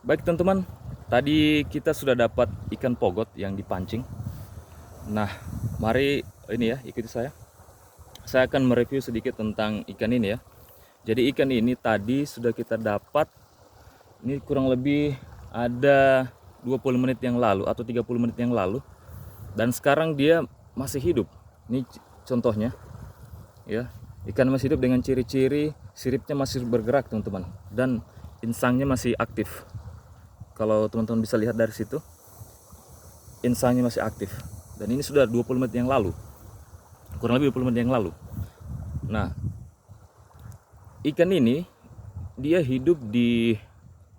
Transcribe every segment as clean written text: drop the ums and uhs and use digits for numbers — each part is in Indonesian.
Baik teman-teman, tadi kita sudah dapat ikan pogot yang dipancing. Nah, mari ini ya, ikuti saya. Saya akan mereview sedikit tentang ikan ini ya. Jadi ikan ini tadi sudah kita dapat, ini kurang lebih ada 20 menit yang lalu atau 30 menit yang lalu. Dan sekarang dia masih hidup. Ini contohnya ya. Ikan masih hidup dengan ciri-ciri siripnya masih bergerak teman-teman. Dan insangnya masih aktif. Kalau teman-teman bisa lihat dari situ, insangnya masih aktif. Dan ini sudah 20 menit yang lalu. Kurang lebih 20 menit yang lalu. Nah, ikan ini dia hidup di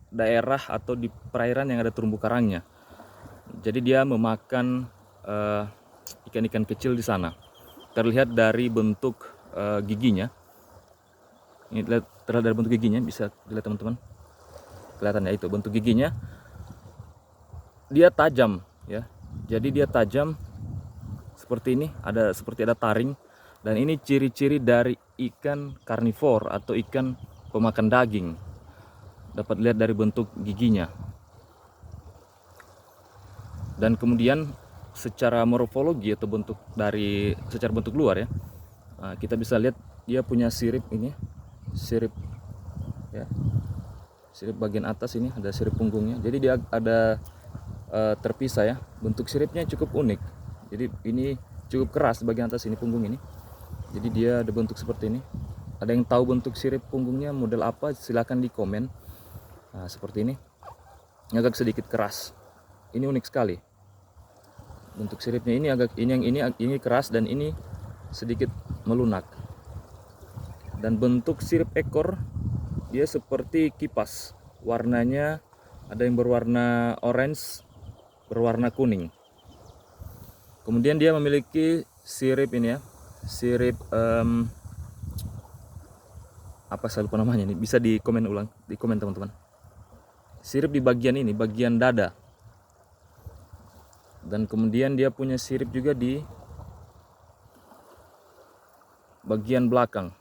daerah atau di perairan yang ada terumbu karangnya. Jadi dia memakan ikan-ikan kecil di sana. Terlihat dari bentuk giginya. Ini terlihat dari bentuk giginya, bisa dilihat teman-teman. Kelihatan ya, itu bentuk giginya. Dia tajam ya. Jadi dia tajam seperti ini, seperti ada taring. Dan ini ciri-ciri dari ikan karnivor atau ikan pemakan daging. Dapat lihat dari bentuk giginya. Dan kemudian secara morfologi atau secara bentuk luar ya, kita bisa lihat dia punya sirip ini, sirip ya, sirip bagian atas ini ada sirip punggungnya. Jadi dia ada terpisah ya. Bentuk siripnya cukup unik. Jadi ini cukup keras bagian atas ini, punggung ini. Jadi dia ada bentuk seperti ini. Ada yang tahu bentuk sirip punggungnya model apa? Silahkan di komen. Nah, seperti ini. Agak sedikit keras. Ini unik sekali. Bentuk siripnya ini ini keras dan ini sedikit melunak. Dan bentuk sirip ekor dia seperti kipas. Warnanya ada yang berwarna orange, berwarna kuning. Kemudian dia memiliki sirip ini ya, sirip apa saya lupa namanya ini, bisa di komen ulang, di komen teman-teman. Sirip di bagian ini, bagian dada. Dan kemudian dia punya sirip juga di bagian belakang.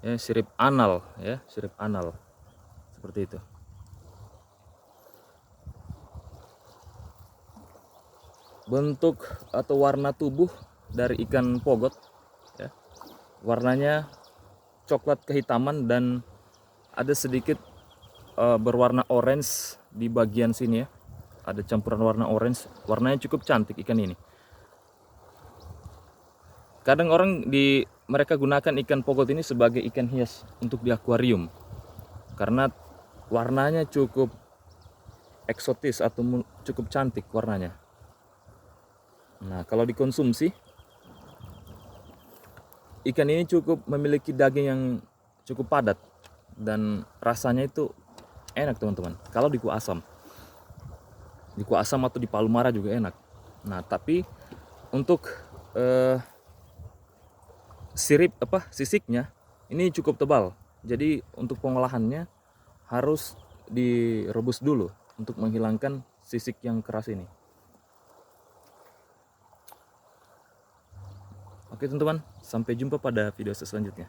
Ya, sirip anal ya, sirip anal. Seperti itu. Bentuk atau warna tubuh dari ikan pogot ya, warnanya coklat kehitaman dan ada sedikit berwarna orange di bagian sini ya. Ada campuran warna orange, warnanya cukup cantik ikan ini. Kadang mereka gunakan ikan pogot ini sebagai ikan hias untuk di akuarium karena warnanya cukup eksotis atau cukup cantik warnanya. Nah, kalau dikonsumsi, ikan ini cukup memiliki daging yang cukup padat dan rasanya itu enak teman-teman. Kalau di kuah asam atau di Palmara juga enak. Nah, tapi untuk sisiknya ini cukup tebal. Jadi untuk pengolahannya harus direbus dulu untuk menghilangkan sisik yang keras ini. Oke teman-teman, sampai jumpa pada video selanjutnya.